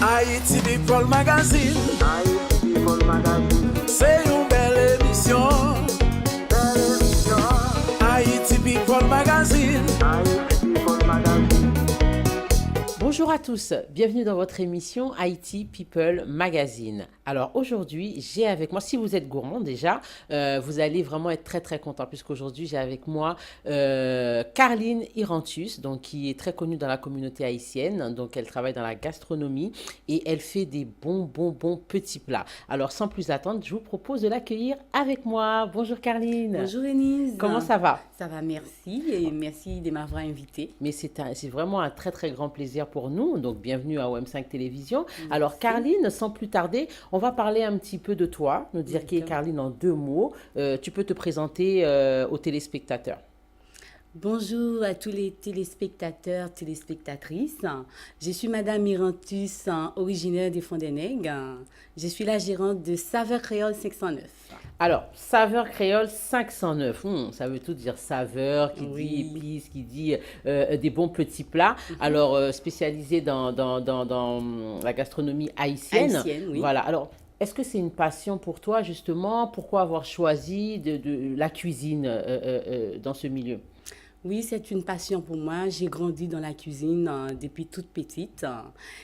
Haïti People Magazine. Haïti People Magazine. C'est une belle émission. Haïti People Magazine. Haïti People Magazine. Bonjour à tous, bienvenue dans votre émission Haïti People Magazine. Alors aujourd'hui, j'ai avec moi, si vous êtes gourmand déjà, vous allez vraiment être très très content puisqu'aujourd'hui j'ai avec moi Carline Irantus, donc qui est très connue dans la communauté haïtienne, donc elle travaille dans la gastronomie et elle fait des bons petits plats. Alors sans plus attendre, je vous propose de l'accueillir avec moi. Bonjour Carline. Bonjour Denise. Comment ça va? Ça va, merci et merci de m'avoir invitée. Mais c'est vraiment un très très grand plaisir pour nous, donc bienvenue à OM5 Télévision. Merci. Alors Carline, sans plus tarder, on va parler un petit peu de toi, nous dire qui est Carline en 2 mots. Tu peux te présenter aux téléspectateurs. Bonjour à tous les téléspectateurs, téléspectatrices. Je suis Madame Irantus, originaire des Fonds-des-Nègres. Je suis la gérante de Saveur Créole 509. Alors, Saveur Créole 509, ça veut tout dire saveur, qui dit épices, qui dit des bons petits plats. Alors, spécialisé dans la gastronomie haïtienne. Oui. Voilà, alors... Est-ce que c'est une passion pour toi, justement? Pourquoi avoir choisi de la cuisine dans ce milieu? Oui, c'est une passion pour moi. J'ai grandi dans la cuisine depuis toute petite.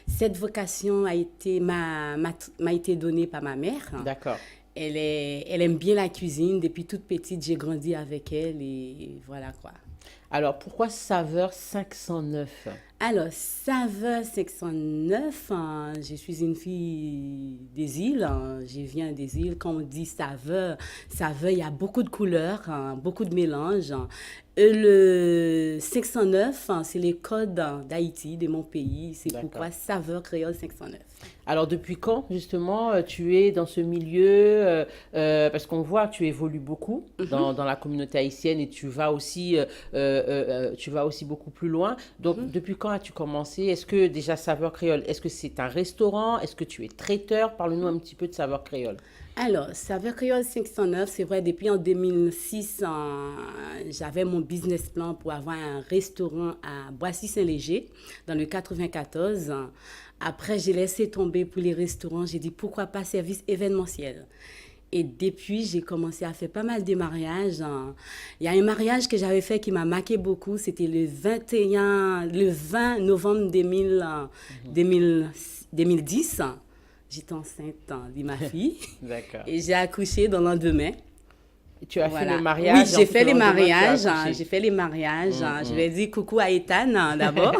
Cette vocation m'a été donnée par ma mère. D'accord. Elle aime bien la cuisine. Depuis toute petite, j'ai grandi avec elle et voilà quoi. Alors, pourquoi Saveur 509? Alors, Saveur 509, je suis une fille des îles, je viens des îles. Quand on dit saveur, il y a beaucoup de couleurs, beaucoup de mélanges. Le 509, c'est les codes d'Haïti, de mon pays. C'est pourquoi Saveur Créole 509. Alors, depuis quand, justement, tu es dans ce milieu parce qu'on voit que tu évolues beaucoup dans la communauté haïtienne et tu vas aussi beaucoup plus loin. Donc, depuis quand as-tu commencé? Est-ce que déjà Saveur Créole, est-ce que c'est un restaurant? Est-ce que tu es traiteur? Parle-nous un petit peu de Saveur Créole. Alors, Saveur Créole 509, c'est vrai, depuis en 2006, j'avais mon business plan pour avoir un restaurant à Boissy-Saint-Léger, dans le 94. Après, j'ai laissé tomber pour les restaurants. J'ai dit, pourquoi pas service événementiel? Et depuis, j'ai commencé à faire pas mal de mariages. Il y a un mariage que j'avais fait qui m'a marqué beaucoup. C'était le 20 novembre 2010. J'étais enceinte de ma fille. D'accord. Et j'ai accouché dans le lendemain. Et tu as fait le mariage? Oui, j'ai fait les mariages. Je vais dire coucou à Ethan d'abord.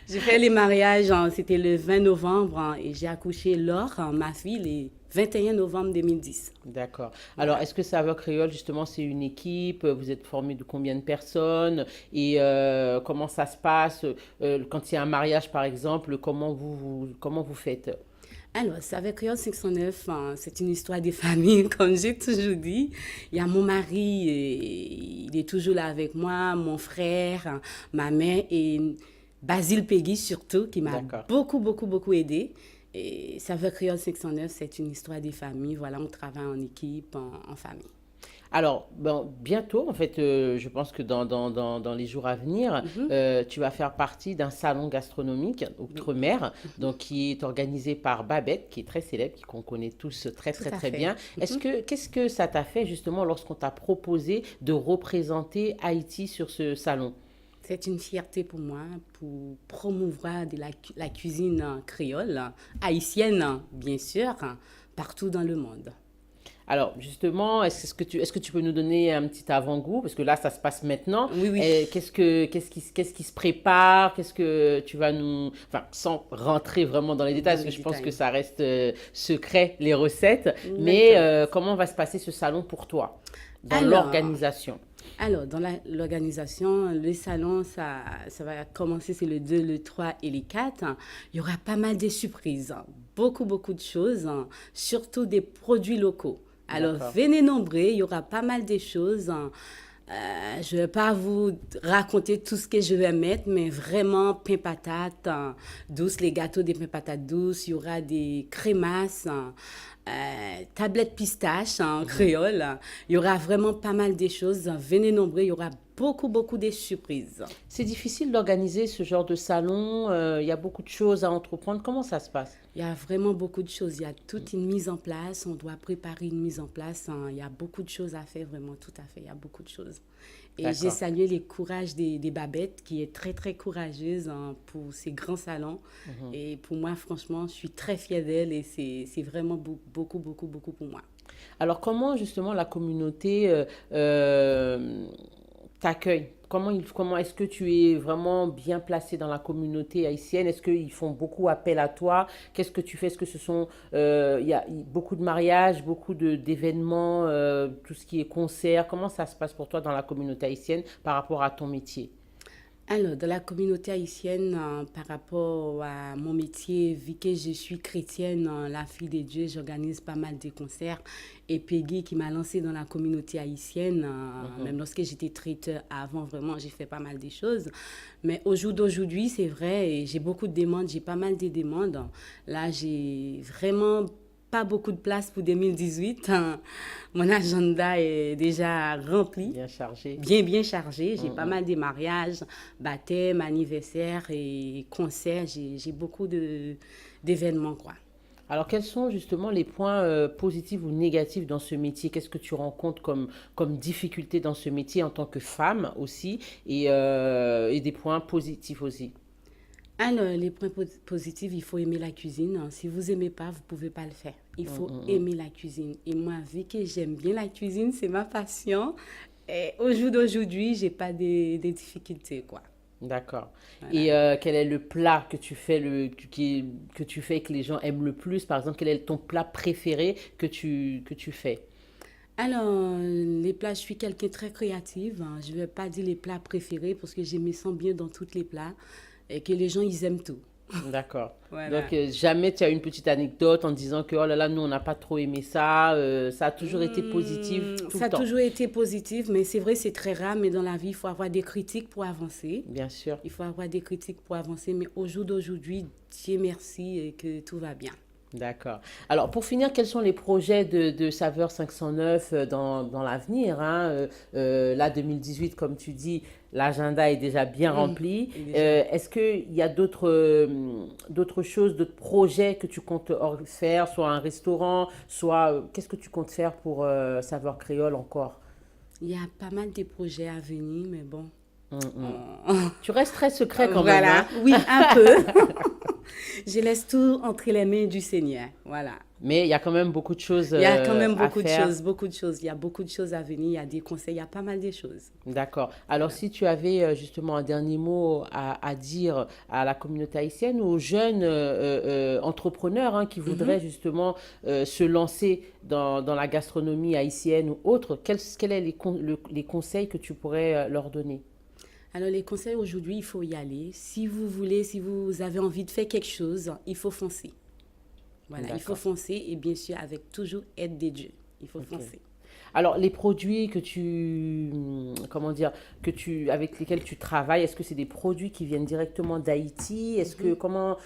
J'ai fait les mariages, c'était le 20 novembre et j'ai accouché Laure, ma fille, le 21 novembre 2010. D'accord. Alors, est-ce que Saveur Créole, justement, c'est une équipe? Vous êtes formé de combien de personnes? Et comment ça se passe quand il y a un mariage, par exemple? Comment vous faites? Alors, Saveur Créole 509, c'est une histoire de famille, comme j'ai toujours dit. Il y a mon mari, il est toujours là avec moi, mon frère, ma mère et Basile Peggy surtout, qui m'a beaucoup aidé. Et Saveur Créole 509, c'est une histoire de famille. Voilà, on travaille en équipe, en famille. Alors, bientôt, en fait, je pense que dans les jours à venir, tu vas faire partie d'un salon gastronomique outre-mer, donc qui est organisé par Babette, qui est très célèbre, qu'on connaît tous très bien. Qu'est-ce que ça t'a fait justement lorsqu'on t'a proposé de représenter Haïti sur ce salon? C'est une fierté pour moi, pour promouvoir de la cuisine créole, haïtienne bien sûr, partout dans le monde. Alors, justement, est-ce que tu peux nous donner un petit avant-goût? Parce que là, ça se passe maintenant. Oui. Qu'est-ce qui se prépare? Qu'est-ce que tu vas nous... Enfin, sans rentrer vraiment dans les détails, parce que je pense que ça reste secret, les recettes. Mais comment va se passer ce salon pour toi, dans l'organisation? Alors, dans l'organisation, le salon, ça va commencer, c'est le 2, le 3 et le 4. Il y aura pas mal de surprises, beaucoup de choses, surtout des produits locaux. Alors, venez nombreux, il y aura pas mal de choses. Je ne vais pas vous raconter tout ce que je vais mettre, mais vraiment pain patate douce, les gâteaux des pain patates douces, il y aura des crémasses, tablettes pistaches en créole. Il y aura vraiment pas mal de choses. Venez nombreux, il y aura beaucoup de surprises. C'est difficile d'organiser ce genre de salon. Il y a beaucoup de choses à entreprendre. Comment ça se passe? Il y a vraiment beaucoup de choses. Il y a toute une mise en place. On doit préparer une mise en place. Il y a beaucoup de choses à faire, vraiment, tout à fait. Il y a beaucoup de choses. Et D'accord. j'ai salué le courage des Babettes, qui est très, très courageuse pour ces grands salons. Et pour moi, franchement, je suis très fière d'elle et c'est vraiment beaucoup pour moi. Alors, comment justement la communauté t'accueille? Comment est-ce que tu es vraiment bien placé dans la communauté haïtienne? Est-ce qu'ils font beaucoup appel à toi? Qu'est-ce que tu fais? Est-ce que ce sont, il y a beaucoup de mariages, beaucoup d'événements, tout ce qui est concerts? Comment ça se passe pour toi dans la communauté haïtienne par rapport à ton métier? Alors, dans la communauté haïtienne, par rapport à mon métier, vu que je suis chrétienne, la fille de Dieu, j'organise pas mal de concerts. Et Peggy, qui m'a lancée dans la communauté haïtienne, même lorsque j'étais traiteur avant, vraiment, j'ai fait pas mal de choses. Mais au jour d'aujourd'hui, c'est vrai, et j'ai beaucoup de demandes, j'ai pas mal de demandes. Là, j'ai vraiment pas beaucoup de place pour 2018. Mon agenda est déjà rempli. Bien chargé. Bien chargé. J'ai pas mal de mariages, baptêmes, anniversaires et concerts. J'ai beaucoup d'événements, quoi. Alors, quels sont justement les points positifs ou négatifs dans ce métier? Qu'est-ce que tu rencontres comme difficulté dans ce métier en tant que femme aussi et des points positifs aussi? Alors, les points positifs, il faut aimer la cuisine. Si vous n'aimez pas, vous ne pouvez pas le faire. Il faut aimer la cuisine. Et moi, vu que j'aime bien la cuisine, c'est ma passion. Et au jour d'aujourd'hui, je n'ai pas de difficultés, quoi. D'accord. Voilà. Et quel est le plat que tu fais, que tu fais et que les gens aiment le plus? Par exemple, quel est ton plat préféré que tu fais? Alors, les plats, je suis quelqu'un de très créative. Je ne vais pas dire les plats préférés parce que je me sens bien dans tous les plats et que les gens, ils aiment tout. D'accord. Voilà. Donc, jamais tu as une petite anecdote en disant que, oh là là, nous, on n'a pas trop aimé ça. Ça a toujours été positif tout Ça le a temps. toujours été positif, mais c'est vrai, c'est très rare. Mais dans la vie, il faut avoir des critiques pour avancer. Bien sûr. Il faut avoir des critiques pour avancer. Mais au jour d'aujourd'hui, Dieu merci et que tout va bien. D'accord. Alors, pour finir, quels sont les projets de Saveur 509 dans l'avenir, hein? Là, 2018, comme tu dis, l'agenda est déjà bien rempli. Et déjà. Est-ce qu'il y a d'autres choses, d'autres projets que tu comptes faire, soit un restaurant, soit qu'est-ce que tu comptes faire pour Saveur Créole encore? Il y a pas mal de projets à venir, mais bon. Tu restes très secret quand même, Voilà, hein? oui, un peu. Je laisse tout entre les mains du Seigneur. Voilà. Mais il y a quand même beaucoup de choses Il y a quand même à beaucoup de faire. choses, beaucoup de choses. Il y a beaucoup de choses à venir, il y a des conseils, il y a pas mal de choses. D'accord. Alors, si tu avais justement un dernier mot à dire à la communauté haïtienne ou aux jeunes entrepreneurs qui voudraient justement se lancer dans la gastronomie haïtienne ou autre, quels sont les conseils que tu pourrais leur donner? Alors, les conseils aujourd'hui, il faut y aller. Si vous voulez, si vous avez envie de faire quelque chose, il faut foncer. Voilà, il faut foncer et bien sûr, avec toujours aide de Dieu. Il faut foncer. Alors, les produits avec lesquels tu travailles, est-ce que c'est des produits qui viennent directement d'Haïti? Est-ce que comment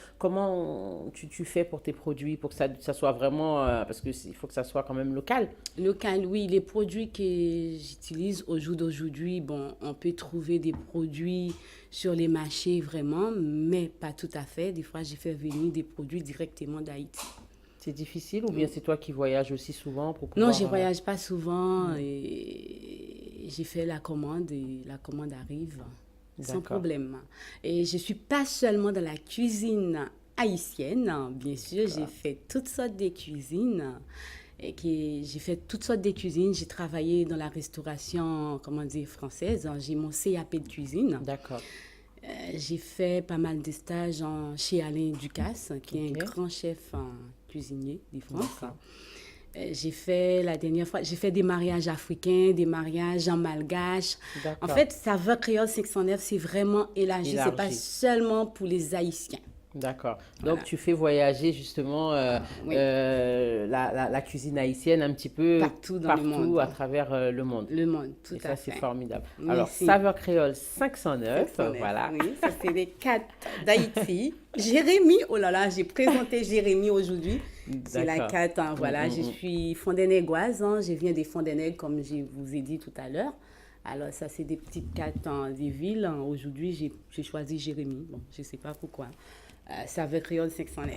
tu fais pour tes produits pour que ça soit vraiment parce que il faut que ça soit quand même local. Local, oui, les produits que j'utilise au jour d'aujourd'hui, bon, on peut trouver des produits sur les marchés vraiment, mais pas tout à fait. Des fois, j'ai fait venir des produits directement d'Haïti. C'est difficile ou bien c'est toi qui voyages aussi souvent pour pouvoir... Non, je ne voyage pas souvent et j'ai fait la commande et la commande arrive sans problème. Et je ne suis pas seulement dans la cuisine haïtienne, bien sûr, j'ai fait toutes sortes de cuisines. J'ai fait toutes sortes de cuisines. J'ai travaillé dans la restauration, française. J'ai mon CAP de cuisine. D'accord. J'ai fait pas mal de stages chez Alain Ducasse, qui est un grand chef cuisinier de France. J'ai fait la dernière fois, j'ai fait des mariages africains, des mariages en malgache. En fait, Saveur Créole 509, c'est vraiment élargi. C'est pas seulement pour les Haïtiens. D'accord. Voilà. Donc, tu fais voyager justement la cuisine haïtienne un petit peu partout le monde. À travers le monde. Le monde, tout à fait. Ça, c'est formidable. Merci. Alors, Saveur Créole 509, voilà. Oui, ça, c'est les 4 d'Haïti. Jérémy, oh là là, j'ai présenté Jérémy aujourd'hui. C'est la 4, voilà. Je suis fondénégoise, je viens des Fondénègres, comme je vous ai dit tout à l'heure. Alors, ça, c'est des petites cartes des villes. Aujourd'hui, j'ai choisi Jérémy. Bon, je ne sais pas pourquoi. Saveur créole 509.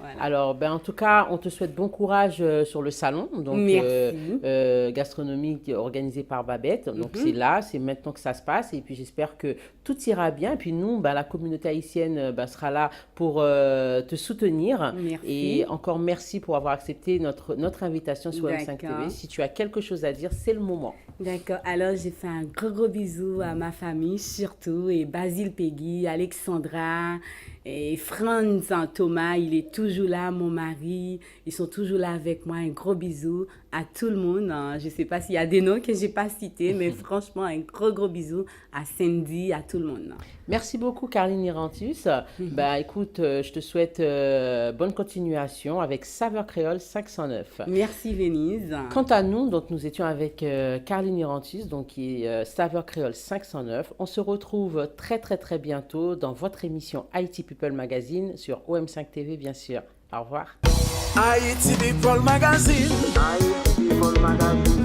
Voilà. Alors, ben, en tout cas, on te souhaite bon courage sur le salon donc, Merci. gastronomique organisé par Babette. Donc, c'est là, c'est maintenant que ça se passe. Et puis, j'espère que tout ira bien. Et puis, nous, ben, la communauté haïtienne sera là pour te soutenir. Merci. Et encore merci pour avoir accepté notre invitation sur M5 TV. Si tu as quelque chose à dire, c'est le moment. D'accord. Alors, j'ai fait un gros bisou à ma famille, surtout, et Basile Peggy, Alexandra, et Franz, Thomas, il est toujours là, mon mari, ils sont toujours là avec moi. Un gros bisou à tout le monde. Je ne sais pas s'il y a des noms que je n'ai pas cités, mais franchement, un gros bisou à Sandy, à tout le monde. Merci beaucoup, Carline Irantus. Bah, écoute, je te souhaite bonne continuation avec Saveur Créole 509. Merci, Venise. Quant à nous, donc, nous étions avec Carline Irantus, donc, qui est Saveur Créole 509. On se retrouve très bientôt dans votre émission Haïti People Magazine sur OM5 TV, bien sûr. Au revoir. Haïti People Magazine. Haïti People Magazine.